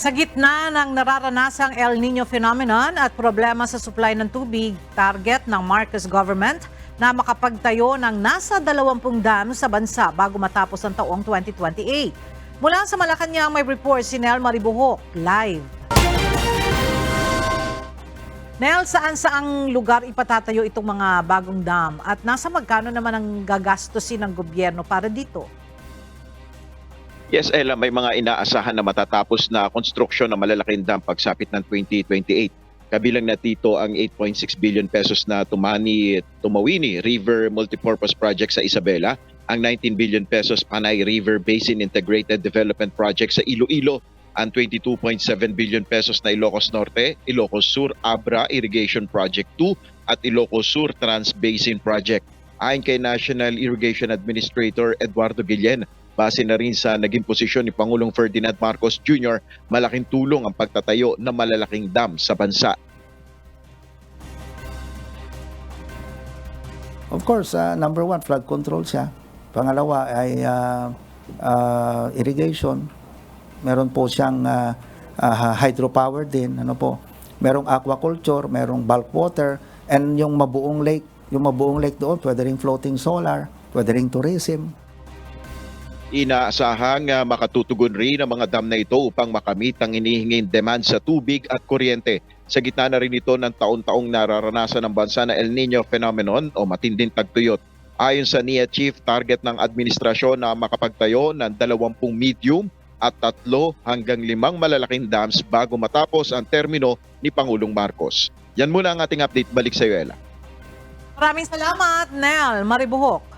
Sa gitna ng nararanasang El Nino phenomenon at problema sa supply ng tubig, target ng Marcos government na makapagtayo ng nasa 20 dam sa bansa bago matapos ang taong 2028. Mula sa Malacanang may report si Nel Maribuhok, live. Nel, saan-saang lugar ipatatayo itong mga bagong dam at nasa magkano naman ang gagastusin ng gobyerno para dito? Yes, Ella, may mga inaasahan na matatapos na konstruksyon ng malalaking dam pagsapit ng 2028. Kabilang na dito ang 8.6 billion pesos na Tumawini River Multipurpose Project sa Isabela, ang 19 billion pesos Panay River Basin Integrated Development Project sa Iloilo, ang 22.7 billion pesos na Ilocos Norte, Ilocos Sur Abra Irrigation Project 2 at Ilocos Sur Trans-Basin Project. Ayon kay National Irrigation Administrator Eduardo Guillen, base na rin sa naging posisyon ni Pangulong Ferdinand Marcos Jr., malaking tulong ang pagtatayo ng malalaking dam sa bansa. Of course, number one, flood control siya. Pangalawa ay irrigation. Meron po siyang hydropower din. Ano po? Merong aquaculture, merong bulk water, and yung mabuong lake. Yung mabuong lake doon, pwede ring floating solar, pwede ring tourism. Inaasahang makatutugon rin ang mga dam na ito upang makamit ang hinihinging demand sa tubig at kuryente. Sa gitna na rin ito ng taon-taong nararanasan ng bansa na El Nino phenomenon o matinding tagtuyot. Ayon sa NIA Chief, target ng administrasyon na makapagtayo ng 20 medium at 3 hanggang 5 malalaking dams bago matapos ang termino ni Pangulong Marcos. Yan muna ang ating update. Balik sa iyo, Ella. Maraming salamat, Nel Maribuhok.